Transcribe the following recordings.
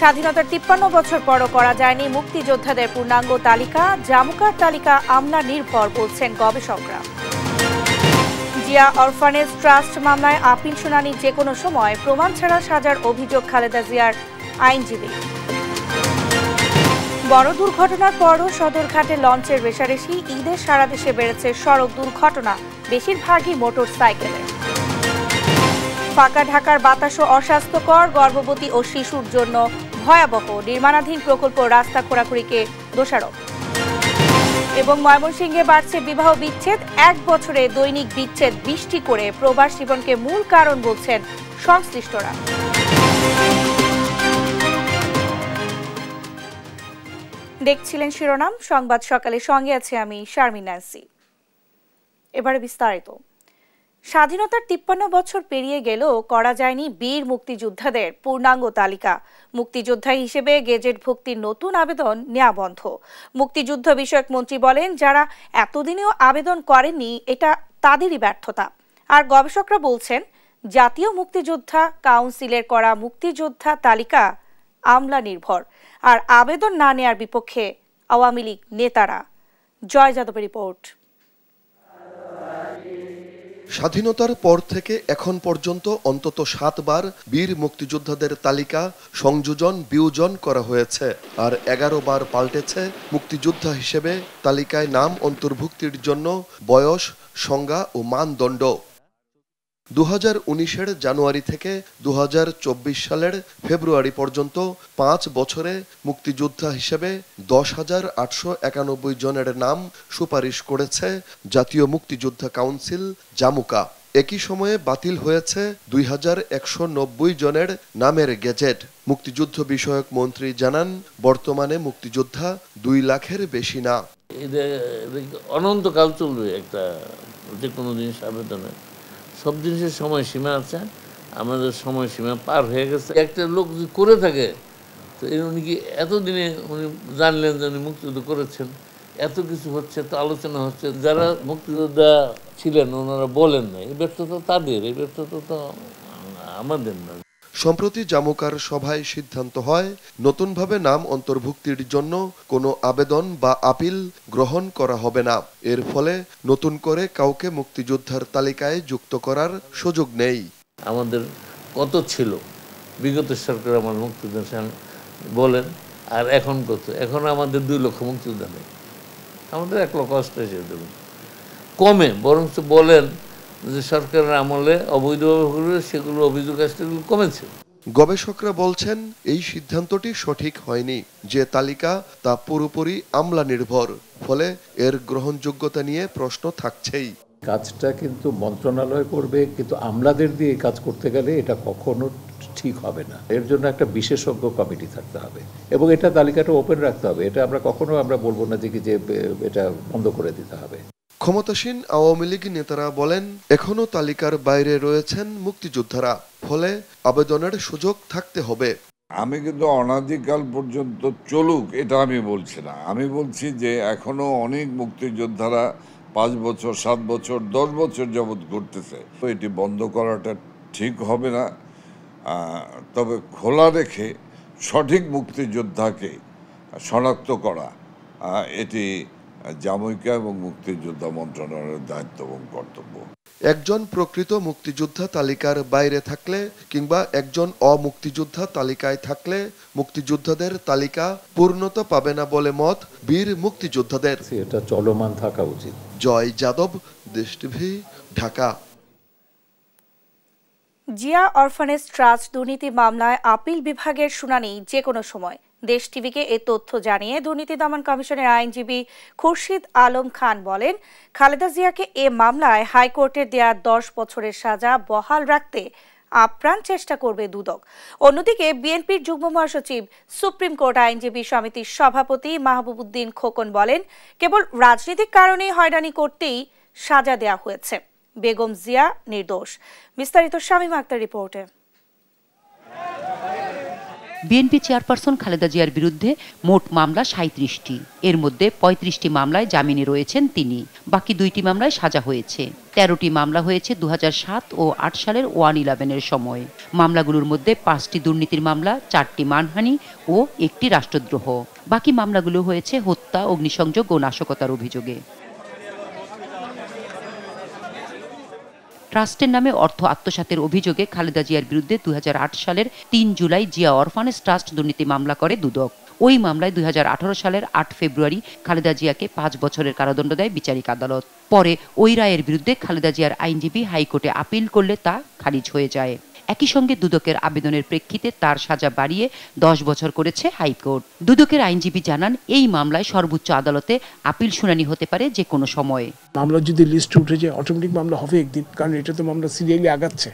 স্বাধীনতার ৫৩ বছর পরও করা যায়নি মুক্তিযোদ্ধাদের পূর্ণাঙ্গ তালিকা, জামুকার তালিকা আমলা নির্ভর বলছেন গবেষকরা। জিয়া অরফানেজ ট্রাস্ট মামলায় আপিল শুনানি যে কোনো সময়, প্রমাণ ছাড়া সাজার অভিযোগ খালেদা জিয়ার আইনজীবী। বড় দুর্ঘটনার পরও সদরঘাটে লঞ্চের রেশারেশি, ঈদের সারা দেশে বেড়েছে সড়ক দুর্ঘটনা, বেশিরভাগই মোটর সাইকেলে। ফাঁকা ঢাকার বাতাসও অস্বাস্থ্যকর, গর্ভবতী ও শিশুর জন্য ভয়াবহ, নির্মাণাধীন প্রকল্প রাস্তা খোঁড়াখুড়িকে দোষারোপ। এবং ময়মনসিংহে বাড়ছে বিবাহ বিচ্ছেদ, ১ বছরে দৈনিক বিচ্ছেদ ২০টি করে, প্রবাস জীবনকে মূল কারণ বলছেন সংশ্লিষ্টরা। দেখছিলেন শিরোনাম সংবাদ সকালে, সঙ্গে আছে আমি শারমিন নাসি। এবারে বিস্তারিত। স্বাধীনতার ৫৩ বছর পেরিয়ে গেলেও করা যায়নি বীর মুক্তিযোদ্ধাদের পূর্ণাঙ্গ তালিকা। মুক্তিযোদ্ধা হিসেবে গেজেট ভুক্তির নতুন আবেদন নেওয়া বন্ধ। মুক্তিযুদ্ধ বিষয়ক মন্ত্রী বলেন, যারা এতদিনেও আবেদন করেননি এটা তাদেরই ব্যর্থতা। আর গবেষকরা বলছেন, জাতীয় মুক্তিযোদ্ধা কাউন্সিলের করা মুক্তিযোদ্ধা তালিকা আমলা নির্ভর, আর আবেদন না নেয়ার বিপক্ষে আওয়ামী লীগ নেতারা। জয় যাদবের রিপোর্ট। স্বাধীনতার পর থেকে এখন পর্যন্ত অন্তত ৭ বার বীর মুক্তিযোদ্ধাদের তালিকা সংযোজন বিয়োজন করা হয়েছে, আর ১১ বার পাল্টেছে মুক্তিযোদ্ধা হিসেবে তালিকায় নাম অন্তর্ভুক্তির জন্য বয়স, সংজ্ঞা ও মানদণ্ড। ২০১৯-এর জানুয়ারি থেকে ২০২৪ সালের ফেব্রুয়ারি পর্যন্ত ৫ বছরে মুক্তিযোদ্ধা হিসেবে ১০,৮৯১ জনের নাম সুপারিশ করেছে জাতীয় মুক্তিযোদ্ধা কাউন্সিল জামুকা। একই সময়ে বাতিল হয়েছে ২,১৯০ জনের নামের গেজেট। মুক্তিযুদ্ধ বিষয়ক মন্ত্রী জানান, বর্তমানে মুক্তিযোদ্ধা ২ লাখের বেশি না। অনন্তকাল চলবে একটা যে কোনো জিনিস আবেদনে। সব জিনিসের সময়সীমা আছে, আমাদের সময়সীমা পার হয়ে গেছে। একটা লোক যদি করে থাকে, তো উনি কি এতদিনে উনি জানলেন যে উনি মুক্তিযুদ্ধ করেছেন, এত কিছু হচ্ছে, তো আলোচনা হচ্ছে, যারা মুক্তিযোদ্ধা ছিলেন ওনারা বলেন না, এই ব্যর্থতা তাদের, এই ব্যর্থতা তো আমাদের না। সম্প্রতি জামুকার সভায় সিদ্ধান্ত হয়, নতুনভাবে নাম অন্তর্ভুক্তির জন্য কোনো আবেদন বা আপিল গ্রহণ করা হবে না। এর ফলে নতুন করে কাউকে মুক্তিযোদ্ধার তালিকায় যুক্ত করার সুযোগ নেই। আমাদের কত ছিল বিগত সরকার, আমার মুক্তিযোদ্ধা বলেন, আর এখন কত? এখন আমাদের ২ লক্ষ মুক্তিযোদ্ধা নেই, আমাদের ১,৮৮,০০০ কমে। বরং বলেন যে সরকারের আমলে অবৈধভাবে সেগুলো অভিযোগ আসতে কমেছে। গবেষকরা বলছেন, এই সিদ্ধান্তটি সঠিক হয়নি। যে তালিকা তা পুরোপুরি আমলা নির্ভর, ফলে এর গ্রহণযোগ্যতা নিয়ে প্রশ্ন থাকছেই। কাজটা কিন্তু মন্ত্রণালয় করবে, কিন্তু আমলাদের দিয়ে কাজ করতে গেলে এটা কখনো ঠিক হবে না। এর জন্য একটা বিশেষজ্ঞ কমিটি থাকতে হবে এবং এটা তালিকাটা ওপেন রাখতে হবে। এটা আমরা বলবো না যে এটা বন্ধ করে দিতে হবে। ক্ষমতাসীন আওয়ামী লীগ নেতারা বলেন, এখনো তালিকার বাইরে রয়েছেন মুক্তিযোদ্ধারা, ফলে আবেদনের সুযোগ থাকতে হবে। আমি কিন্তু অনাদিকাল পর্যন্ত চলুক এটা আমি বলছি না। আমি বলছি যে এখনো অনেক মুক্তিযোদ্ধারা ৫ বছর, ৭ বছর, ১০ বছর যাবৎ ঘুরতেছে। এটি বন্ধ করাটা ঠিক হবে না। তবে খোলা রেখে সঠিক মুক্তিযোদ্ধাকে শনাক্ত করা, এটি জামুকা এবং মুক্তিযোদ্ধা মন্ত্রণালয়ের দায়িত্ব এবং কর্তব্য। একজন প্রকৃত মুক্তিযোদ্ধা তালিকার বাইরে থাকলে কিংবা একজন অমুক্তিযোদ্ধা তালিকায় থাকলে মুক্তিযোদ্ধাদের তালিকা পূর্ণতা পাবে না বলে মত বীর মুক্তিযোদ্ধাদের। এটা চলমান থাকা উচিত। জয় যাদব, দেশ TV, Dhaka. Zia orphanage trust দুর্নীতি মামলায় আপিল বিভাগের শুনানি যে কোনো সময়। দেশ টিভিকে এ তথ্য জানিয়ে দুর্নীতি দমন কমিশনের আইনজীবী খুরশিদ আলম খান বলেন, খালেদা জিয়াকে এ মামলায় হাইকোর্টের দেয়া ১০ বছরের সাজা বহাল রাখতে আপ্রাণ চেষ্টা করবে দুদক। অন্যদিকে বিএনপির যুগ্ম মহাসচিব, সুপ্রিম কোর্ট আইনজীবী সমিতির সভাপতি মাহবুব উদ্দিন খোকন বলেন, কেবল রাজনৈতিক কারণে হয়রানি করতেই সাজা দেয়া হয়েছে, বেগম জিয়া নির্দোষ। বিস্তারিত শামীম আক্তার রিপোর্টে। বিএনপি চেয়ারপারসন খালেদা জিয়ার বিরুদ্ধে মোট মামলা ৩৭টি। এর মধ্যে ৩৫টি মামলায় জামিনে রয়েছেন তিনি। বাকি 2টি মামলায় সাজা হয়েছে। 13টি মামলা হয়েছে 2007 ও 8 সালের 1-11-এর সময়। মামলাগুলোর মধ্যে 5টি দুর্নীতির মামলা, 4টি মানহানি ও 1টি রাষ্ট্রদ্রোহ। বাকি মামলাগুলো হয়েছে হত্যা, অগ্নিসংযোগ ও নাশকতার অভিযোগে। ট্রাস্টের নামে অর্থ আত্মসাতের অভিযোগে খালেদা জিয়ার বিরুদ্ধে 2008 সালের 3 জুলাই জিয়া অরফানেজ ট্রাস্ট দুর্নীতি মামলা করে দুদক। ওই মামলায় 2018 সালের 8 ফেব্রুয়ারি খালেদা জিয়াকে 5 বছরের কারাদণ্ড দেয় বিচারিক আদালত। পরে ওই রায়ের বিরুদ্ধে খালেদা জিয়ার আইনজীবী হাইকোর্টে আপিল করলে তা খারিজ হয়ে যায়। একই সঙ্গে দুদকের আবেদনের প্রেক্ষিতে তার সাজা বাড়িয়ে 10 বছর করেছে হাইকোর্ট। দুদকের আইনজীবী জানান, এই মামলায় সর্বোচ্চ আদালতে আপিল শুনানি হতে পারে যে কোনো সময়ে। মামলা যদি লিস্টে উঠে যায় অটোমেটিক মামলা হবে একদিন, কারণ এটা তো মামলা সিরিয়ালি আগাচ্ছে।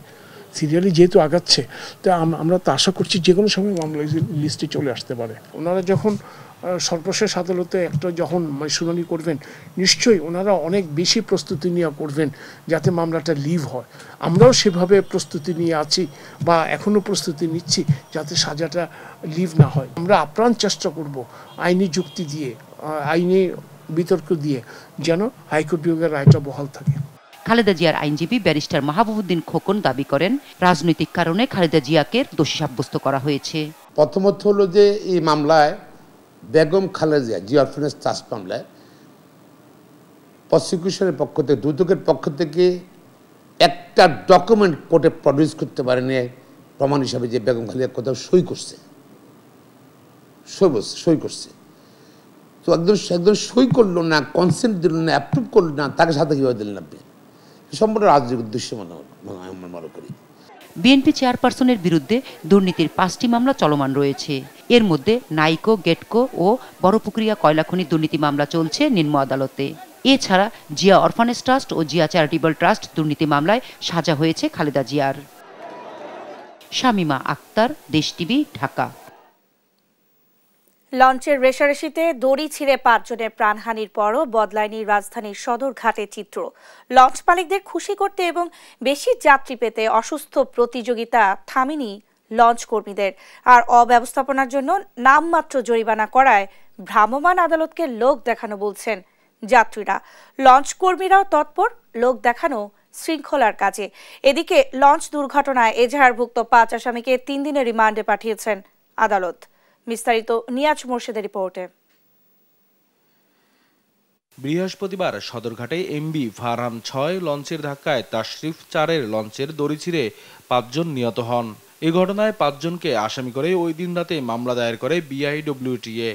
সিরিয়ালি যেহেতু আগাচ্ছে তো আমরা তো আশা করছি যে কোনো সময় মামলা লিস্টে চলে আসতে পারে। ওনারা যখন সর্বশেষ আদালতে যখন শুনানি করবেন, নিশ্চয়ই ওনারা অনেক বেশি প্রস্তুতি নিয়ে করবেন যাতে মামলাটা লিভ হয়। আমরাও সেভাবে প্রস্তুতি নিয়ে আছি বা এখনও প্রস্তুতি নিচ্ছি যাতে সাজাটা লিভ না হয়। আমরা আপ্রাণ চেষ্টা করব আইনি যুক্তি দিয়ে, আইনি বিতর্ক দিয়ে যেন হাইকোর্ট বিভাগের রায়টা বহাল থাকে। খালেদা জিয়ার আইনজীবী ব্যারিস্টার মাহবুবউদ্দিন খোকন দাবি করেন, রাজনৈতিক কারণে খালেদা জিয়াকে দোষী সাব্যস্ত করা হয়েছে। প্রথমত হলো যে এই মামলায় বেগম খালেদা জিয়া জিয়া অরফানেজ ট্রাস্ট মামলায় প্রসিকিউশনের পক্ষ থেকে, দুদকের পক্ষ থেকে একটা ডকুমেন্ট কোর্টে প্রডিউস করতে পারেনি প্রমাণ হিসাবে যে বেগম খালেদা কোথাও সই করছে। তো একদম সই করলো না, কনসেন্ট দিল না, অ্যাপ্রুভ করলো না, তাকে সাথে কীভাবে দিলেন আপনি? সম্পূর্ণ রাজনৈতিক উদ্দেশ্য মনে করি। বিএনপি চেয়ারপারসনের বিরুদ্ধে দুর্নীতির 5টি মামলা চলমান রয়েছে। এর মধ্যে নাইকো, গেটকো ও বড়পুকুরিয়া কয়লাখনি দুর্নীতি মামলা চলছে নিম্ন আদালতে। এছাড়া জিয়া অরফানেজ ট্রাস্ট ও জিয়া চ্যারিটেবল ট্রাস্ট দুর্নীতি মামলায় সাজা হয়েছে খালেদা জিয়ার। শামিমা আক্তার, দেশ টিভি, ঢাকা। লঞ্চের রেশারেশিতে দড়ি ছিঁড়ে 5 জনের প্রাণহানির পরও বদলায়নি রাজধানীর সদরঘাটের চিত্র। লঞ্চ মালিকদের খুশি করতে এবং বেশি যাত্রী পেতে অসুস্থ প্রতিযোগিতা থামেনি লঞ্চ কর্মীদের। আর অব্যবস্থাপনার জন্য নামমাত্র জরিমানা করায় ভ্রাম্যমাণ আদালতকে লোক দেখানো বলছেন যাত্রীরা। লঞ্চ কর্মীরাও তৎপর লোক দেখানো শৃঙ্খলার কাজে। এদিকে লঞ্চ দুর্ঘটনায় এজাহারভুক্ত 5 আসামিকে 3 দিনের রিমান্ডে পাঠিয়েছেন আদালত। বিস্তারিত নিয়াজ মোর্শেদের রিপোর্টে। বৃহস্পতিবার সদরঘাটে এমবি ফারহান 6 লঞ্চের ধাক্কায় তাশরিফ 4-এর লঞ্চের দড়ি ছিঁড়ে 5 জন নিহত হন। এই ঘটনায় 5 জনকে আসামি করে ওই দিন রাতে মামলা দায়ের করে বিআইডব্লিউটিএ।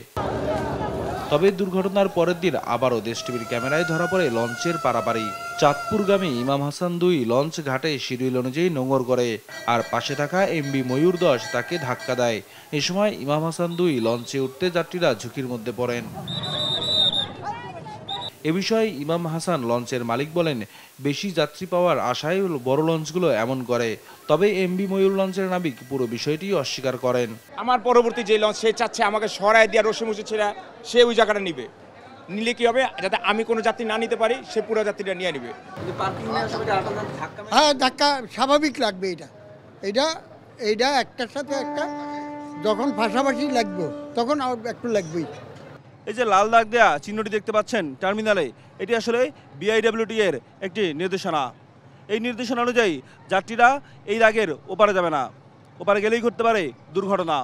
তবে দুর্ঘটনার পরের দিন আবারও দেশ টিভির ক্যামেরায় ধরা পড়ে লঞ্চের পারাপারি। চাঁদপুরগামী ইমাম হাসান 2 লঞ্চ ঘাটে শিডিউল অনুযায়ী নোঙর করে, আর পাশে থাকা এমবি ময়ূর 10 তাকে ধাক্কা দেয়। এ সময় ইমাম হাসান 2 লঞ্চে উঠতে যাত্রীরা ঝুঁকির মধ্যে পড়েন। এ বিষয়ে ইমাম হাসান লঞ্চের মালিক বলেন, বেশি যাত্রী পাওয়ার আশায় বড় লঞ্চগুলো এমন করে। তবে এমবি ময়ূর লঞ্চের নাবিক পুরো বিষয়টি অস্বীকার করেন। আমার পরবর্তী যে লঞ্চ সে চাচ্ছে আমাকে সরায় দিয়ে রশি মুচি ছেড়া সে ওই জায়গাটা নিবে, নিলে কি হবে যাতে আমি কোনো যাত্রী না নিতে পারি সে পুরো যাত্রীটা নিয়ে নিবে। হ্যাঁ, ধাক্কা স্বাভাবিক লাগবে। এইটা একটার সাথে একটা যখন পাশাপাশি লাগবে তখন একটু লাগবেই। এই যে লাল দাগ দেয়া চিহ্নটি দেখতে পাচ্ছেন টার্মিনালে, এটি আসলে বিআইডব্লিউটি এর একটি নির্দেশনা। এই নির্দেশনা অনুযায়ী যাত্রীরা এই দাগের ওপারে যাবে না, ওপারে গেলেই ঘটতে পারে দুর্ঘটনা।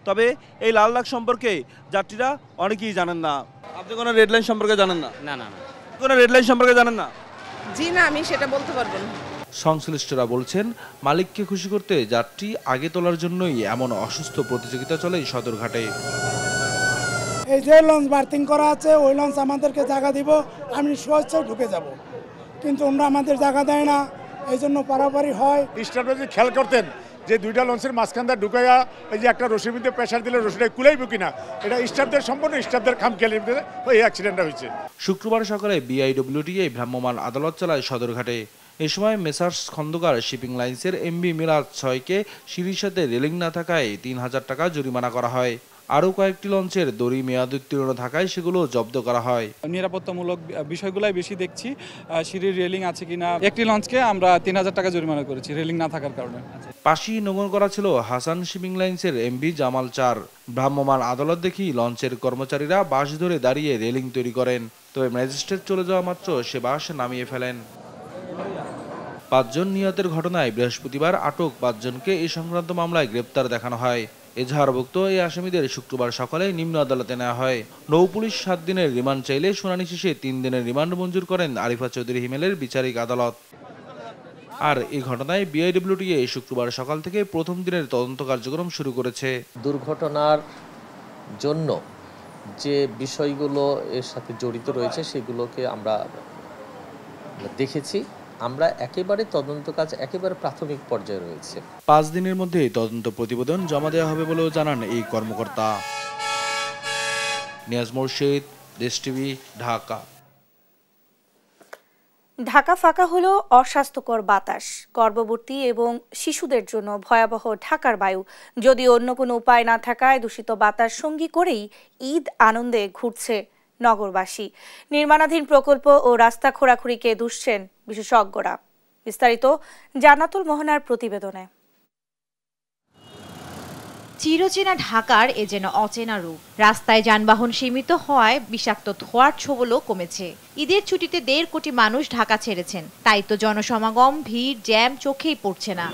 তবে এই লাল দাগ সম্পর্কে যাত্রীরা অনেকেই জানেন না। আপনি কোনো রেড লাইন সম্পর্কে জানেন না? না না না, কোনো রেড লাইন সম্পর্কে জানেন না? জি না, আমি সেটা বলতে পারবো না। সংশ্লিষ্টরা বলছেন, মালিককে খুশি করতে যাত্রী আগে তোলার জন্যই এমন অসুস্থ প্রতিযোগিতা চলে সদরঘাটে। এই যে লঞ্চ বার্থিং করা আছে ওই লঞ্চ আমাদেরকে জায়গা দিব, আমি স্বেচ্ছায় ঢুকে যাব, কিন্তু ওরা আমাদের জায়গা দেয় না, এই জন্য পারাপারি হয়। স্টাফরা যদি খেয়াল করতেন যে 2টা লঞ্চের মাঝখানটা ঢুকাইয়া এই যে একটা রশির মধ্যে প্রেশার দিলে রশিটা কুলাইব কিনা, এটা স্টাফদের সম্পূর্ণ স্টাফদের খামখেয়ালি ওই অ্যাক্সিডেন্টটা হয়েছে। শুক্রবার সকালে বিআইডব্লিউটিএ ভ্রাম্যমাণ আদালত চালায় সদরঘাটে। এ সময় মেসার্স খন্দকার শিপিং লাইন্সের এমবি মিরাজ 6কে সিঁড়ির সাথে রেলিং না থাকায় 3000 টাকা জরিমানা করা হয়। আরও কয়েকটি লঞ্চের দড়ি মেয়াদ উত্তীর্ণ থাকায় সেগুলো জব্দ করা হয়। নিরাপত্তামূলক বিষয়গুলাই বেশি দেখছি, সিঁড়ির রেলিং আছে কিনা। একটি লঞ্চকে আমরা 3000 টাকা জরিমানা করেছি রেলিং না থাকার কারণে। পাশেই নোঙর করা ছিল হাসান শিপিং লাইন্সের এমভি জামাল 4। ভ্রাম্যমাণ আদালত দেখি লঞ্চের কর্মচারীরা বাঁশ ধরে দাঁড়িয়ে রেলিং তৈরি করেন, তবে ম্যাজিস্ট্রেট চলে যাওয়া মাত্র সে বাঁশ নামিয়ে ফেলেন। 5 জন নিহতের ঘটনায় বৃহস্পতিবার আটক 5 জনকে এই সংক্রান্ত মামলায় গ্রেপ্তার দেখানো হয়। এজাহারভুক্ত এই আসামিদের শুক্রবার সকালে নিম্ন আদালতে নেওয়া হয়। নৌপুলিশ 7 দিনের রিমান্ড চাইলে শুনানি শেষে 3 দিনের রিমান্ড মঞ্জুর করেন আরিফা চৌধুরী হিমেলের বিচারিক আদালত। আর এই ঘটনায় বিআইডব্লিউটিএ শুক্রবার সকাল থেকে প্রথম দিনের তদন্ত কার্যক্রম শুরু করেছে। দুর্ঘটনার জন্য যে বিষয়গুলো এর সাথে জড়িত রয়েছে সেগুলোকে আমরা দেখেছি। আমরা একেবারে তদন্ত কাজ একেবারে প্রাথমিক পর্যায়ে রয়েছে। 5 দিনের মধ্যে তদন্ত প্রতিবেদন জমা দেওয়া হবে বলেও জানান এই কর্মকর্তা। নিয়াজ মোর্শেদ, দেশ টিভি, ঢাকা। ঢাকা ফাঁকা হলো অস্বাস্থ্যকর বাতাস, গর্ভবতী এবং শিশুদের জন্য ভয়াবহ ঢাকার বায়ু। যদি অন্য কোনো উপায় না থাকায় দূষিত বাতাস সঙ্গী করেই ঈদ আনন্দে ঘুরছে নগরবাসী। নির্মাণাধীন প্রকল্প ও রাস্তা খোঁড়াখুড়িকে দুষছেন বিশেষজ্ঞরা। বিস্তারিত জান্নাতুল মোহনার প্রতিবেদনে। চিরচেনা ঢাকার এ যেন অচেনা রূপ। রাস্তায় যানবাহন সীমিত হওয়ায় বিষাক্ত ধোঁয়ার ছোবলও কমেছে। ঈদের ছুটিতে 1.5 কোটি মানুষ ঢাকা ছেড়েছেন, তাই তো জনসমাগম, ভিড়, জ্যাম চোখেই পড়ছে না।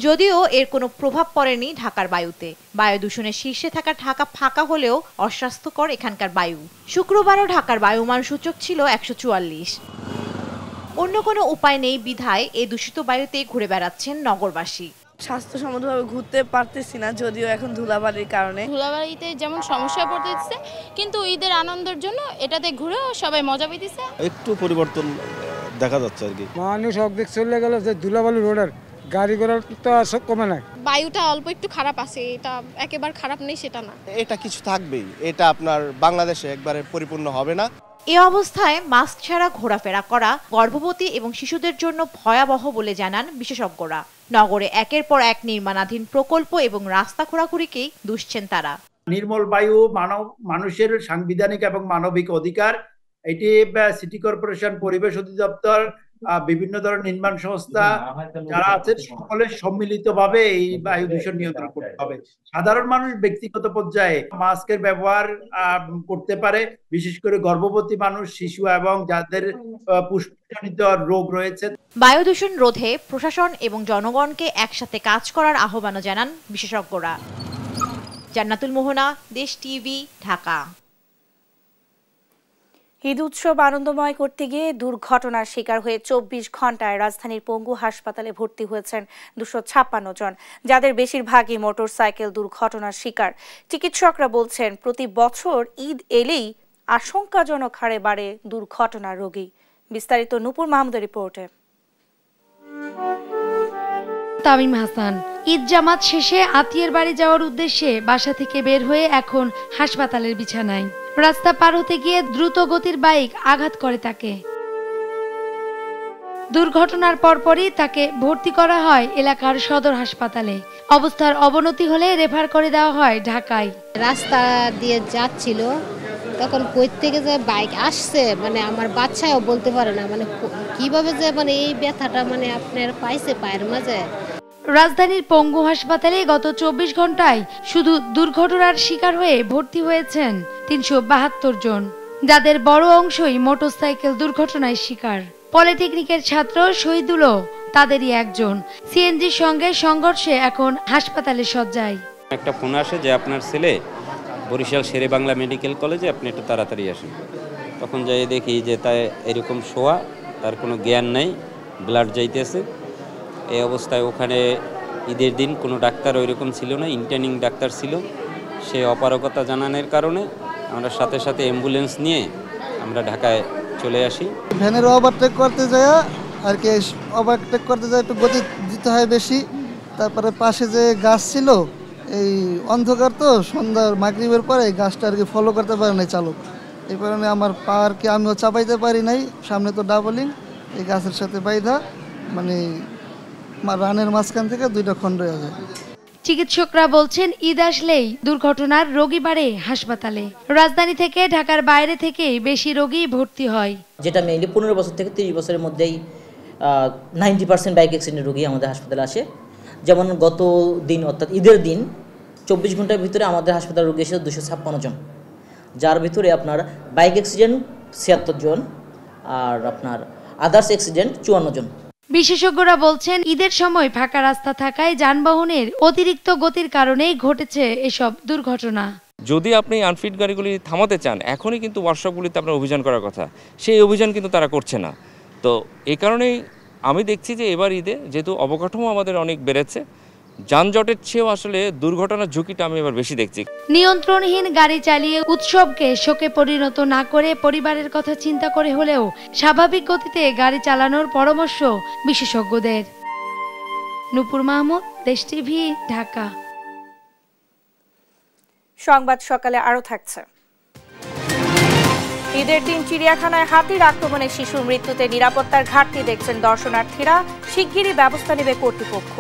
যদিও এর কোনো প্রভাব পড়েনি ঢাকার বায়ুতে। বায়ু দূষণের শীর্ষে থাকা ঢাকা ফাঁকা হলেও অস্বাস্থ্যকর এখানকার বায়ু। শুক্রবারও ঢাকার বায়ুমান সূচক ছিল 144। অন্য কোনো উপায় নেই বিধায় এই দূষিত বায়ুতেই ঘুরে বেড়াচ্ছেন নগরবাসী। স্বাস্থ্যসম্মতভাবে ঘুরতে পারতেছি না, যদিও এখন ধুলাবালির কারণে। ধুলাবালিতে যেমন সমস্যা পড়তেছে, কিন্তু ঈদের আনন্দের জন্য এটাতে ঘুরেও সবাই মজা পেতেছে। একটু পরিবর্তন দেখা যাচ্ছে আর কি। মানুষ অর্ধেক চলে গেল যে ধুলাবালি রোডের, গাড়ি ঘোড়ার তো আসক কমে নাই। বায়ুটা অল্প একটু খারাপ আছে, এটা একেবারে খারাপ নেই সেটা না। এটা কিছু থাকবেই, এটা আপনার বাংলাদেশে একবারে পরিপূর্ণ হবে না। এ অবস্থায় মাস্ক ছাড়া ঘোরাফেরা করা গর্ভবতী এবং শিশুদের জন্য ভয়াবহ বলে জানান বিশেষজ্ঞরা। নগরে একের পর এক নির্মাণাধীন প্রকল্প এবং রাস্তা খোঁড়াখুড়িকেই দুষছেন তারা। নির্মল বায়ু মানুষের সাংবিধানিক এবং মানবিক অধিকার। এটি সিটি কর্পোরেশন, পরিবেশ অধিদপ্তর, বিভিন্ন ধরনের নির্মাণ সংস্থা যারা আছে সকলে সম্মিলিতভাবে এই বায়ু দূষণ নিয়ন্ত্রণ করতে হবে। সাধারণ মানুষ ব্যক্তিগত পর্যায়ে মাস্কের ব্যবহার করতে পারে, বিশেষ করে গর্ভবতী মানুষ, শিশু এবং যাদের পুষ্টিজনিত রোগ রয়েছে। বায়ু দূষণ রোধে প্রশাসন এবং জনগণকে একসাথে কাজ করার আহ্বান জানান বিশেষজ্ঞরা। জান্নাতুল মোহনা, দেশ টিভি, ঢাকা। ঈদ উৎসব আনন্দময় করতে গিয়ে দুর্ঘটনার শিকার হয়ে 24 ঘন্টায় রাজধানীর পঙ্গু হাসপাতালে ভর্তি হয়েছেন 256 জন, যাদের বেশিরভাগই মোটরসাইকেল দুর্ঘটনার শিকার। চিকিৎসকরা বলছেন প্রতি বছর ঈদ এলেই আশঙ্কাজনক হারে বাড়ে দুর্ঘটনার রোগী। বিস্তারিত নূপুর মাহমুদের রিপোর্টে। তামিম হাসান ঈদ জামাত শেষে আত্মীয়ের বাড়ি যাওয়ার উদ্দেশ্যে বাসা থেকে বের হয়ে এখন হাসপাতালের বিছানায়। রাস্তা পার হতে গিয়ে দ্রুত গতির বাইক আঘাত করে তাকে। দুর্ঘটনার পরপরই তাকে ভর্তি করা হয় এলাকার সদর হাসপাতালে। অবস্থার অবনতি হলে রেফার করে দেওয়া হয় ঢাকায়। রাস্তা দিয়ে যাচ্ছিল, তখন কই থেকে যে বাইক আসছে, মানে আমার বাচ্চাও বলতে পারে না, মানে কিভাবে যে মানে এই ব্যথাটা মানে আপনার পাইছে পায়ের মাঝে। রাজধানীর পঙ্গু হাসপাতালে গত 24 ঘন্টায় শুধু দুর্ঘটনার শিকার হয়ে ভর্তি হয়েছেন 372 জন, যাদের বড় অংশই মোটরসাইকেল দুর্ঘটনায় শিকার। পলিটেকনিকের ছাত্র শহীদুলও তাদেরই একজন। সিএনজির সঙ্গে সংঘর্ষে এখন হাসপাতালে শয্যায়। একটা ফোন আসে যে আপনার ছেলে বরিশাল শেরে বাংলা মেডিকেল কলেজে, আপনি একটু তাড়াতাড়ি আসেন। তখন যাই দেখি যে তাই এরকম শোয়া, তার কোনো জ্ঞান নাই, ব্লাড যাইতেছে। এই অবস্থায় ওখানে ঈদের দিন কোনো ডাক্তার ওইরকম ছিল না, ইন্টার্নিং ডাক্তার ছিল। সে অপারগতা জানানোর কারণে আমরা সাথে সাথে অ্যাম্বুলেন্স নিয়ে আমরা ঢাকায় চলে আসি। ভ্যানের ওভারটেক করতে যায় আর কি, ওভারটেক করতে যায় একটু গতি দিতে হয় বেশি। তারপরে পাশে যে গাছ ছিল, এই অন্ধকার তো সন্ধ্যার মাগরিবের পরে গাছটা আর কি ফলো করতে পারে নাই চালক। এই কারণে আমার পা আর কি আমিও চাপাইতে পারি নাই, সামনে তো ডাবলিং, এই গাছের সাথে বাইধা মানে রানের মাঝখান থেকে 2টা খণ্ড হয়ে যায়। চিকিৎসকরা বলছেন ঈদ আসলেই দুর্ঘটনার রোগী বাড়ে হাসপাতালে। রাজধানী থেকে ঢাকার বাইরে থেকে বেশি রোগী ভর্তি হয়, যেটা মেইনলি 15 বছর থেকে 30 বছরের মধ্যেই 90% বাইক অ্যাক্সিডেন্ট রোগী আমাদের হাসপাতালে আসে। যেমন গত দিন অর্থাৎ ঈদের দিন 24 ঘন্টার ভিতরে আমাদের হাসপাতাল রোগী এসেছে 256 জন, যার ভিতরে আপনার বাইক অ্যাক্সিডেন্ট 76 জন আর আপনার আদার্স অ্যাক্সিডেন্ট 54 জন। বিশেষজ্ঞরা বলছেন ঈদের সময় ফাঁকা রাস্তা থাকায় যানবাহনের অতিরিক্ত গতির কারণেই ঘটেছে এসব দুর্ঘটনা। যদি আপনি আনফিট গাড়িগুলি থামাতে চান, এখনই কিন্তু ওয়ার্কশপগুলিতে আপনার অভিযান করার কথা, সেই অভিযান কিন্তু তারা করছে না। তো এই কারণেই আমি দেখছি যে এবার ঈদে যেহেতু অবকাঠামো আমাদের অনেক বেড়েছে, যানজটের চেয়েও আসলে দুর্ঘটনার ঝুঁকিটা আমি এবার বেশি দেখছি। নিয়ন্ত্রণহীন গাড়ি চালিয়ে উৎসবকে শোকে পরিণত না করে পরিবারের কথা চিন্তা করে হলেও স্বাভাবিক গতিতে গাড়ি চালানোর পরামর্শ বিশেষজ্ঞদের। নূপুর মাহমুদ, দেশ টিভি, ঢাকা। সংবাদ সকালে আরো থাকছে। ঈদের দিন চিড়িয়াখানায় হাতির আক্রমণে শিশুর মৃত্যুতে নিরাপত্তার ঘাটতি দেখছেন দর্শনার্থীরা, শিগগিরই ব্যবস্থা নেবে কর্তৃপক্ষ।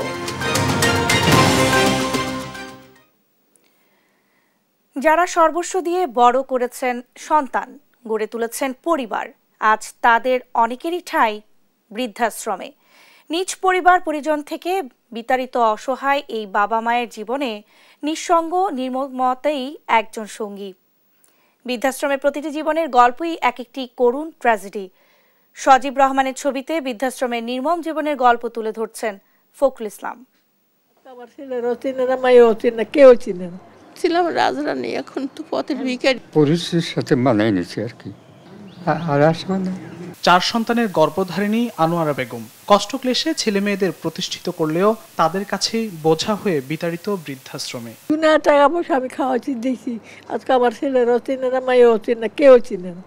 যারা সর্বস্ব দিয়ে বড় করেছেন সন্তান, গড়ে তুলেছেন পরিবার, আজ তাদের অনেকেরই ঠাঁই বৃদ্ধাশ্রমে। নিজ পরিবার পরিজন থেকে বিতাড়িত অসহায় এই বাবা মায়ের জীবনে নিঃসঙ্গ নির্মমতাই একজন সঙ্গী। বৃদ্ধাশ্রমের প্রতিটি জীবনের গল্পই এক একটি করুণ ট্র্যাজেডি। সজীব রহমানের ছবিতে বৃদ্ধাশ্রমের নির্মম জীবনের গল্প তুলে ধরছেন ফখরুল ইসলাম। আমার ছেলেরাও চিনে না, মায়েও চিনে না, কেউ চিনে না। ছিলাম রাজরানী, এখন তো পথের ভিখারি। পরিস্থিতির সাথে মানায় নিয়েছি আর কি। আর আসবে না। 4 সন্তানের গর্ভধারিণী আনোয়ারা বেগম কষ্ট ক্লেশে ছেলে মেয়েদের প্রতিষ্ঠিত করলেও তাদের কাছে বোঝা হয়ে বিতাড়িত বৃদ্ধাশ্রমে। টাকা পয়সা আমি খাওয়াচ্ছি দেখছি, আজকে আমার ছেলেরাও চিনে না, মায়েও চিনে না, কেউ চিনে না।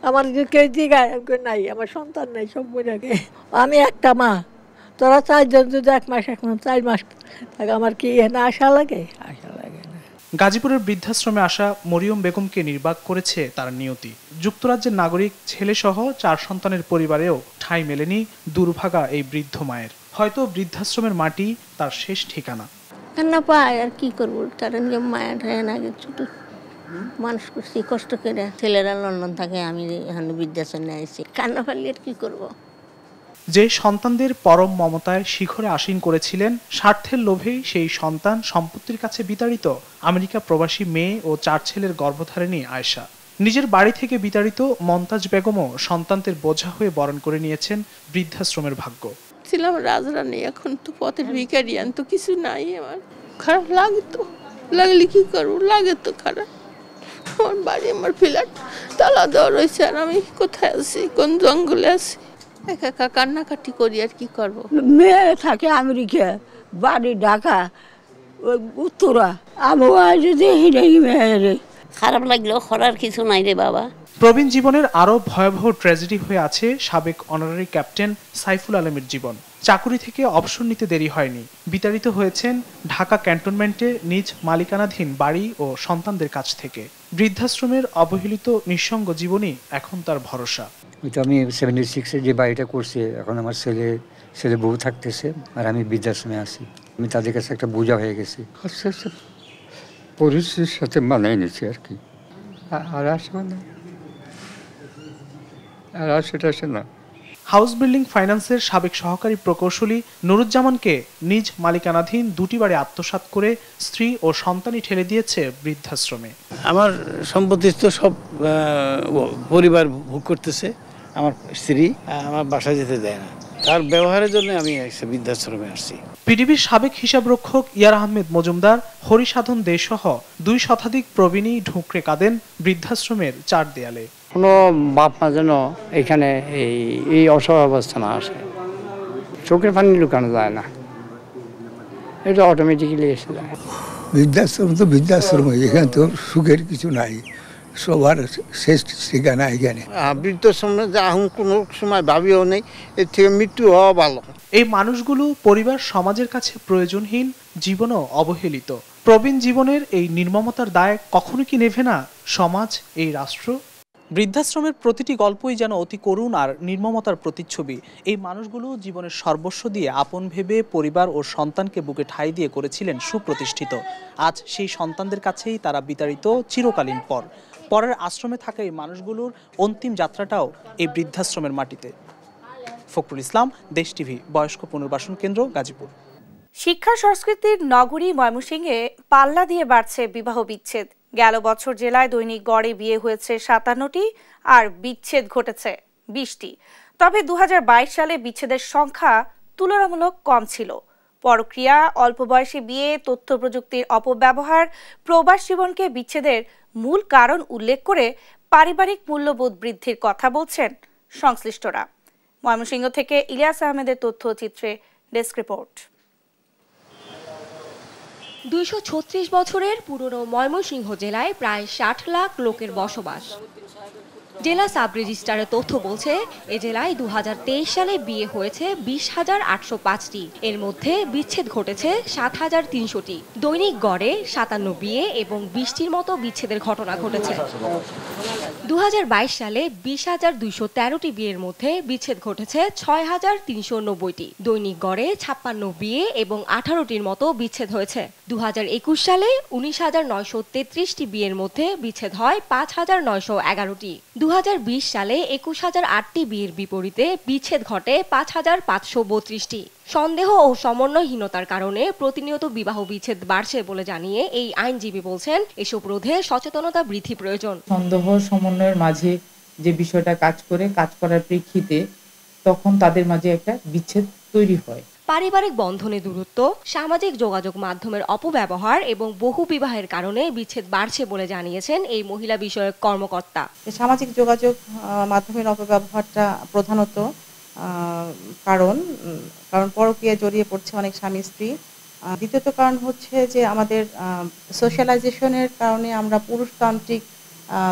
আমার যে কেউ জিগায় নাই, আমার সন্তান নাই, সব বইটাকে। আমি একটা মা, তোরা 4 জন যদি 1 মাস 4 মাস থাকে, আমার কি না আশা লাগে? আশা লাগে না। গাজীপুরের বৃদ্ধাশ্রমে আসা মরিয়ম বেগমকে নির্বাক করেছে তার নিয়তি। যুক্তরাজ্যের নাগরিক ছেলেসহ 4 সন্তানের পরিবারেও ঠাঁই মেলেনি দুর্ভাগা এই বৃদ্ধ মায়ের। হয়তো বৃদ্ধাশ্রমের মাটি তার শেষ ঠিকানা। কান্না পায় আর কি করবো, তারা নিয়ে মায়া ঠায় না, ছোট মানুষ করছি কষ্ট করে। ছেলেরা লন্ডন থাকে, আমি এখানে বৃদ্ধাশ্রমে আসছি, কান্না পারলে আর কি করবো। যে সন্তানদের পরম মমতায় শিখরে আসীন করেছিলেন, স্বার্থের লোভেই সেই সন্তান সম্পত্তির কাছে বিতাড়িত আমেরিকা প্রবাসী মেয়ে ও 4 ছেলের গর্ভধারিণী আয়েশা। নিজের বাড়ি থেকে বিতাড়িত মমতাজ বেগমও সন্তানদের বোঝা হয়ে বরণ করে নিয়েছেন বৃদ্ধাশ্রমের ভাগ্য। ছিলাম রাজরানী, এখন তো পথের ভিখারি, তো কিছু নাই। আমার খারাপ লাগে, তো লাগলে কি করবো, লাগে তো খারাপ। আমার বাড়ি, আমার ফ্ল্যাট তালা দেওয়া রয়েছে, আর আমি কোথায় আছি, কোন জঙ্গলে আছি, একা একা কান্নাকাটি করি, আর কি করবো। মেয়ে থাকে আমেরিকা, বাড়ি ঢাকা, উত্তরা, আবহাওয়া যদি মেয়েরে খারাপ লাগলেও করার কিছু নাই রে বাবা। প্রবীণ জীবনের আরো ভয়াবহ ট্র্যাজেডি হয়ে আছে সাবেক অনারারি ক্যাপ্টেন সাইফুল আলমের জীবন। চাকুরি থেকে অবসর নিতে দেরি হয়নি, বিতাড়িত হয়েছেন ঢাকা ক্যান্টনমেন্টে নিজ মালিকানাধীন বাড়ি ও সন্তানদের কাছ থেকে। বৃদ্ধাশ্রমের অবহেলিত নিঃসঙ্গ জীবনই এখন তার ভরসা। আমি 76-এ যে বাড়িটা করছি, এখন আমার ছেলে বউ থাকতেছে, আর আমি বৃদ্ধাশ্রমে আছি। আমি তাদের কাছে একটা বোঝা হয়ে গেছি। আস্তে আস্তে পরিস্থিতির সাথে মানায় নিয়েছি আর কি। আর আসবে না, আর সেটা আসে না। হাউস বিল্ডিং ফাইন্যান্সের সাবেক সহকারী প্রকৌশলী নুরুজ্জামানকে নিজ মালিকানাধীন 2টি বাড়ি আত্মসাৎ করে স্ত্রী ও সন্তানই ঠেলে দিয়েছে বৃদ্ধাশ্রমে। আমার সম্পত্তি তো সব পরিবার ভোগ করতেছে, আমার স্ত্রী আমার বাসায় যেতে দেয় না, তার ব্যবহারের জন্য আমি বৃদ্ধাশ্রমে আসছি। পিডিবির সাবেক হিসাবরক্ষক ইয়ার আহমেদ মজুমদার, হরিসাধন দে সহ 2 শতাধিক প্রবীণই ঢুকরে কাঁদেন বৃদ্ধাশ্রমের 4 দেয়ালে। কোনো বাপ মা যেন এখানে এই অসহায় অবস্থা না আসে, চোখের পানি লুকানো যায় না, এটা অটোমেটিক্যালি এসে যায়। বৃদ্ধাশ্রম তো বৃদ্ধাশ্রম, এখানে তো সুখের কিছু নাই, সবার শেষ ঠিকানা এখানে। বৃদ্ধাশ্রমে যা কোনো সময় ভাবিও নেই, এর থেকে মৃত্যু হওয়া ভালো। এই মানুষগুলো পরিবার সমাজের কাছে প্রয়োজনহীন, জীবনও অবহেলিত। প্রবীণ জীবনের এই নির্মমতার দায় কখনো কি নেভে না সমাজ, এই রাষ্ট্র? বৃদ্ধাশ্রমের প্রতিটি গল্পই যেন অতি করুণ আর নির্মমতার প্রতিচ্ছবি। এই মানুষগুলো জীবনের সর্বস্ব দিয়ে আপন ভেবে পরিবার ও সন্তানকে বুকে ঠাঁই দিয়ে করেছিলেন সুপ্রতিষ্ঠিত। আজ সেই সন্তানদের কাছেই তারা বিতাড়িত চিরকালীন পরের আশ্রমে থাকা এই মানুষগুলোর অন্তিম যাত্রাটাও এই বৃদ্ধাশ্রমের মাটিতে। ফখরুল ইসলাম, দেশ টিভি, বয়স্ক পুনর্বাসন কেন্দ্র, গাজীপুর। শিক্ষা সংস্কৃতির নগরী ময়মনসিংহে পাল্লা দিয়ে বাড়ছে বিবাহ বিচ্ছেদ। গেল বছর জেলায় দৈনিক গড়ে বিয়ে হয়েছে 57টি আর বিচ্ছেদ ঘটেছে 20টি। তবে 2022 সালে বিচ্ছেদের সংখ্যা তুলনামূলক কম ছিল। পরক্রিয়া, অল্প বয়সে বিয়ে, তথ্য প্রযুক্তির অপব্যবহার প্রবাস জীবনকে বিচ্ছেদের মূল কারণ উল্লেখ করে পারিবারিক মূল্যবোধ বৃদ্ধির কথা বলছেন সংশ্লিষ্টরা। ময়মনসিংহ থেকে ইলিয়াস আহমেদের তথ্যচিত্রে ডেস্ক রিপোর্ট। 236 বছরের পুরনো ময়মনসিংহ জেলায় প্রায় 60 লাখ লোকের বসবাস। জেলা সাব রেজিস্ট্রারের তথ্য বলছে, এ জেলায় 2023 সালে বিয়ে হয়েছে 20,805টি। এর মধ্যে বিচ্ছেদ ঘটেছে 7,300টি। দৈনিক গড়ে 57 বিয়ে এবং 20টির মতো বিচ্ছেদের ঘটনা ঘটেছে। 2022 সালে 20,213টি বিয়ের মধ্যে বিচ্ছেদ ঘটেছে 6,390টি। দৈনিক গড়ে 56 বিয়ে এবং 18টির মতো বিচ্ছেদ হয়েছে। 2021 সালে 19,933টি বিয়ের মধ্যে বিচ্ছেদ হয় 5,911টি। 2020 সালে 21,008টি বিয়ের বিপরীতে বিচ্ছেদ ঘটে 5,532টি। সন্দেহ ও সমন্বয়হীনতার কারণে প্রতিনিয়ত বিবাহ বিচ্ছেদ বাড়ছে বলে জানিয়ে এই আইনজীবী বলছেন, এসব রোধে সচেতনতা বৃদ্ধি প্রয়োজন। সন্দেহ সমন্বয়ের মাঝে যে বিষয়টা কাজ করার প্রেক্ষিতে তখন তাদের মাঝে একটা বিচ্ছেদ তৈরি হয়। পারিবারিক বন্ধনে দূরত্ব, সামাজিক যোগাযোগ মাধ্যমের অপব্যবহার এবং বহু বিবাহের কারণে বিচ্ছেদ বাড়ছে বলে জানিয়েছেন এই মহিলা বিষয়ক কর্মকর্তা। সামাজিক যোগাযোগ মাধ্যমের অপব্যবহারটা প্রধানত কারণ পরকীয়ায় জড়িয়ে পড়ছে অনেক স্বামী স্ত্রী। দ্বিতীয়ত কারণ হচ্ছে যে আমাদের সোশ্যালাইজেশনের কারণে আমরা পুরুষতান্ত্রিক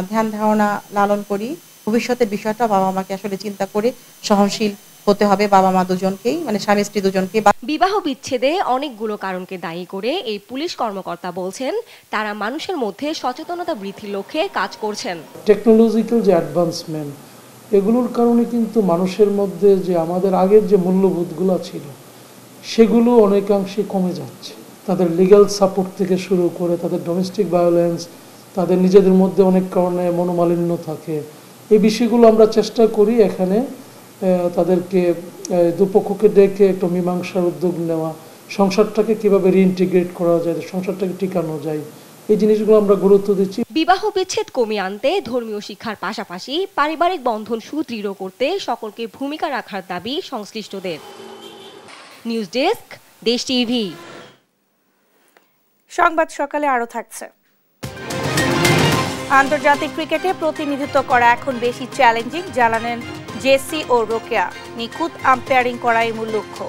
ধ্যান ধারণা লালন করি। ভবিষ্যতের বিষয়টা বাবা মাকে আসলে চিন্তা করে সহনশীল হতে হবে, বাবা মা দুজনকেই, মানে স্বামী স্ত্রী দুজনকে। বিবাহ বিচ্ছেদে অনেকগুলো কারণকে দায়ী করে এই পুলিশ কর্মকর্তা বলছেন, তারা মানুষের মধ্যে সচেতনতা বৃদ্ধির লক্ষ্যে কাজ করছেন। টেকনোলজিক্যাল যে অ্যাডভান্সমেন্ট, এগুলোর কারণে কিন্তু মানুষের মধ্যে যে আমাদের আগের যে মূল্যবোধগুলো ছিল সেগুলো অনেকাংশে কমে যাচ্ছে। তাদের লিগ্যাল সাপোর্ট থেকে শুরু করে তাদের ডোমেস্টিক ভায়োলেন্স, তাদের নিজেদের মধ্যে অনেক কারণে মনোমালিন্য থাকে। এই বিষয়গুলো আমরা চেষ্টা করি এখানে তাদেরকে দুপক্ষকে ডেকে একটা মীমাংসার উদ্যোগ নেওয়া, সংসারটাকে কিভাবে রিইন্টিগ্রেট করা যায়, সংসারটাকে টিকানো যায়, এই জিনিসগুলো আমরা গুরুত্ব দিচ্ছি। বিবাহ বিচ্ছেদ কমিয়ে আনতে ধর্মীয় শিক্ষার পাশাপাশি পারিবারিক বন্ধন সুদৃঢ় করতে সকলকে ভূমিকা রাখার দাবি সংশ্লিষ্টদের। নিউজ ডেস্ক, দেশ টিভি। সংবাদ সকালে আরো থাকছে। আন্তর্জাতিক ক্রিকেটে প্রতিনিধিত্ব করা এখন বেশি চ্যালেঞ্জিং, জানালেন জেসি ও রোকেয়া। নিখুঁত আম্পায়ারিং করাই মূল লক্ষ্য।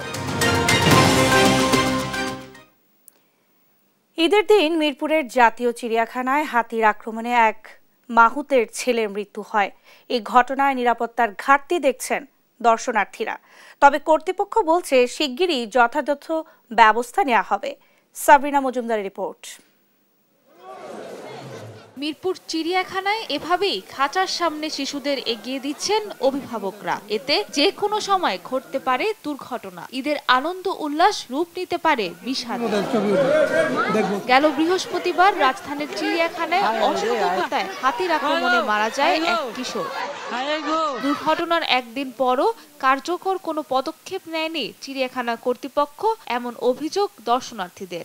ঈদের দিন মিরপুরের জাতীয় চিড়িয়াখানায় হাতির আক্রমণে এক মাহুতের ছেলের মৃত্যু হয়। এই ঘটনায় নিরাপত্তার ঘাটতি দেখছেন দর্শনার্থীরা। তবে কর্তৃপক্ষ বলছে শিগগিরই যথাযথ ব্যবস্থা নেওয়া হবে। সাবরিনা মজুমদারের রিপোর্ট। মিরপুর চিড়িয়াখানায় এভাবেই খাঁচার সামনে শিশুদের এগিয়ে দিচ্ছেন অভিভাবকরা। এতে যে কোনো সময় ঘটতে পারে দুর্ঘটনা, ঈদের আনন্দ উল্লাস রূপ নিতে পারে বিষাদ। গেল বৃহস্পতিবার রাজধানীর চিড়িয়াখানায় অসতর্কতায় হাতির আক্রমণে মারা যায় এক কিশোর। দুর্ঘটনার একদিন পরও কার্যকর কোনো পদক্ষেপ নেয়নি চিড়িয়াখানা কর্তৃপক্ষ, এমন অভিযোগ দর্শনার্থীদের।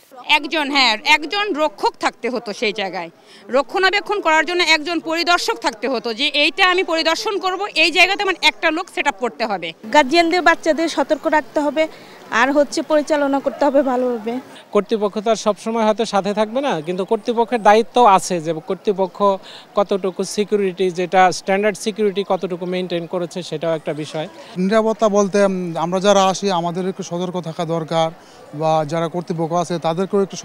একজন রক্ষক থাকতে হতো, সেই জায়গায় রক্ষণাবেক্ষণ করার জন্য একজন পরিদর্শক থাকতে হতো, যে এইটা আমি পরিদর্শন করব, এই জায়গাতে আমার একটা লোক সেট আপ করতে হবে। গার্জিয়ানদের বাচ্চাদের সতর্ক রাখতে হবে, আর পরিচালনা করতে হবে ভালোভাবে। কর্তৃপক্ষ তো আর সবসময় হয়তো সাথে থাকবে না, কিন্তু কর্তৃপক্ষের দায়িত্ব আছে যে কর্তৃপক্ষ কতটুকু সিকিউরিটি, যেটা স্ট্যান্ডার্ড সিকিউরিটি কতটুকু মেনটেন করেছে, সেটাও একটা বিষয়। নিরাপত্তা বলতে আমরা যারা আসি আমাদের একটু সতর্ক থাকা দরকার, বা যারা কর্তৃপক্ষ আছে তাদেরকেও একটু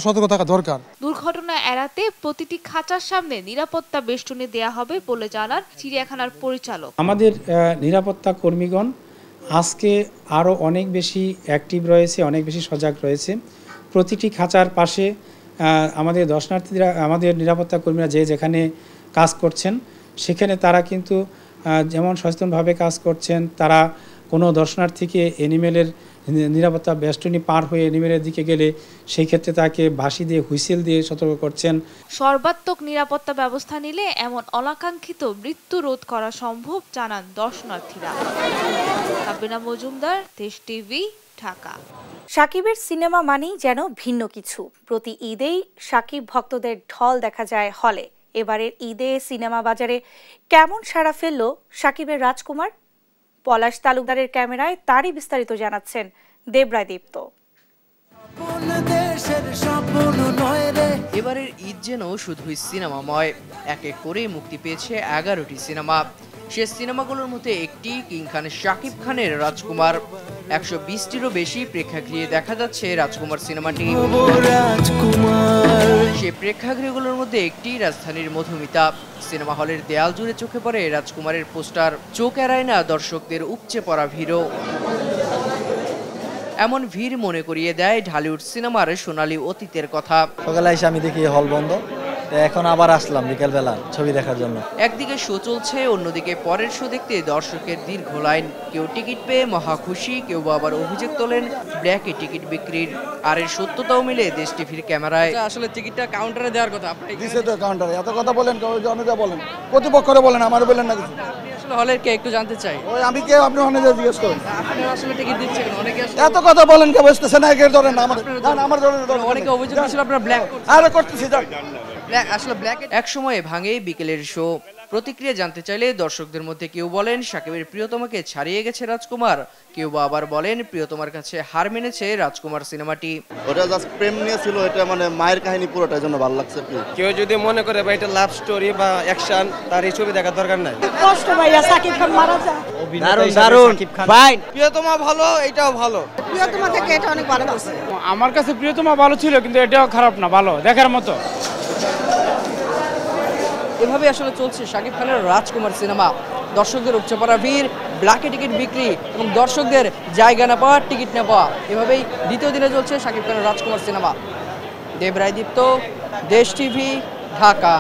সতর্ক থাকা দরকার। দুর্ঘটনা এড়াতে প্রতিটি খাঁচার সামনে নিরাপত্তা বেষ্টনী দেয়া হবে বলে জানান চিড়িয়াখানার পরিচালক। আমাদের নিরাপত্তা কর্মীগণ আজকে আরও অনেক বেশি অ্যাক্টিভ রয়েছে, অনেক বেশি সজাগ রয়েছে। প্রতিটি খাঁচার পাশে আমাদের দর্শনার্থীরা, আমাদের নিরাপত্তা কর্মীরা যেখানে কাজ করছেন, সেখানে তারা কিন্তু যেমন সচেতনভাবে কাজ করছেন, তারা কোনো দর্শনার্থীকে অ্যানিমেলের নিরাপত্তা বেষ্টনী পার হয়ে অ্যানিমেলের দিকে গেলে সেই ক্ষেত্রে তাকে বাঁশি দিয়ে হুইসেল দিয়ে সতর্ক করছেন। সর্বাত্মক নিরাপত্তা ব্যবস্থা নিলে এমন অনাকাঙ্ক্ষিত মৃত্যু রোধ করা সম্ভব জানান দর্শনার্থীরা। সাবিনা মজুমদার, দেশ টিভি, ঢাকা। শাকিবের সিনেমা মানেই যেন ভিন্ন কিছু। প্রতি ঈদেই শাকিব ভক্তদের ঢল দেখা যায় হলে। এবারের ঈদে সিনেমা বাজারে কেমন সাড়া ফেলল শাকিবের রাজকুমার? পলাশ তালুকদারের ক্যামেরায় তারই বিস্তারিত জানাচ্ছেন দেবরায় দীপ্ত। এবারের ঈদ যেন শুধুই সিনেমাময়। এক এক করে মুক্তি পেয়েছে 11টি সিনেমা। সে সিনেমাগুলোর মধ্যে একটি কিং খান শাকিব খানের রাজকুমার। 120টিরও বেশি প্রেক্ষাগৃহে দেখা যাচ্ছে রাজকুমার সিনেমাটি। সে প্রেক্ষাগৃহগুলোর মধ্যে একটি রাজধানীর মধুমিতা। সিনেমা হলের দেয়াল জুড়ে চোখে পড়ে রাজকুমারের পোস্টার। চোখ এড়ায় না দর্শকদের উপচে পড়া ভিড়ও। এমন ভিড় মনে করিয়ে দেয় ঢালিউড সিনেমার সোনালী অতীতের কথা। সকালে এসে আমি দেখি হল বন্ধ, এখন আবার আসলাম বিকেলবেলা ছবি দেখার জন্য। একদিকে শো চলছে, অন্যদিকে পরের শো দেখতে দর্শকের দীর্ঘ লাইন। কেউ টিকিট পেয়ে মহা খুশি, কেউ আবার অভিযোগ তোলেন ব্ল্যাকে টিকিট বিক্রির। আর এর সত্যতাও মিলে দেশ টিভির ক্যামেরায়। আসলে টিকিটটা কাউন্টারে দেওয়ার কথা, আপনি দিছে তো কাউন্টারে। এত কথা বলেন, অনেকে বলেন, কর্তৃপক্ষরে বলেন, আমার বলেন না কিছু। আপনি আসলে হলের কে একটু জানতে চাই। ওই আমি কে, আপনি অনেকে জিজ্ঞেস করেন। আপনি আসলে টিকিট দিচ্ছেন, অনেকে এত কথা বলেন কে বসতেছে না, এর ধরেন না, আমার ধরেন। অনেকে অভিযোগ দিয়েছিল আপনারা ব্ল্যাক আরে করতেছি যান। আসলে ব্ল্যাক এক সময়ে ভাঙে বিকেলের শো। প্রতিক্রিয়া জানতে চাইলে দর্শকদের মধ্যে কেউ বলেন শাকিবের প্রিয়তমাকে ছাড়িয়ে গেছে রাজকুমার, কেউ বা আবার বলেন প্রিয়তমার কাছে হার মেনেছে রাজকুমার সিনেমাটি। ওটা জাস্ট প্রেম নিয়ে ছিল, এটা মানে মায়ের কাহিনী পুরোটার জন্য ভালো লাগছে। কেউ যদি মনে করে বা এটা লাভ স্টোরি বা অ্যাকশন, তার এই ছবি দেখার দরকার নাই। কষ্ট ভাইয়া, শাকিব খান মারা যায়। দারুণ ফাইন। প্রিয়তমা ভালো, এটাও ভালো। প্রিয়তমা থেকে এটা অনেক ভালো করছে। আমার কাছে প্রিয়তমা ভালো ছিল, কিন্তু এটাও খারাপ না, ভালো দেখার মতো। এভাবে আসলে চলছে শাকিব খানের রাজকুমার সিনেমা। দর্শকদের উপচে পড়া ভিড়, ব্ল্যাকে টিকিট বিক্রি এবং দর্শকদের জায়গা না পাওয়া, টিকিট না পাওয়া, এভাবেই দ্বিতীয় দিনে চলছে শাকিব খানের রাজকুমার সিনেমা। দেবরায় দীপ্ত, দেশ টিভি, ঢাকা।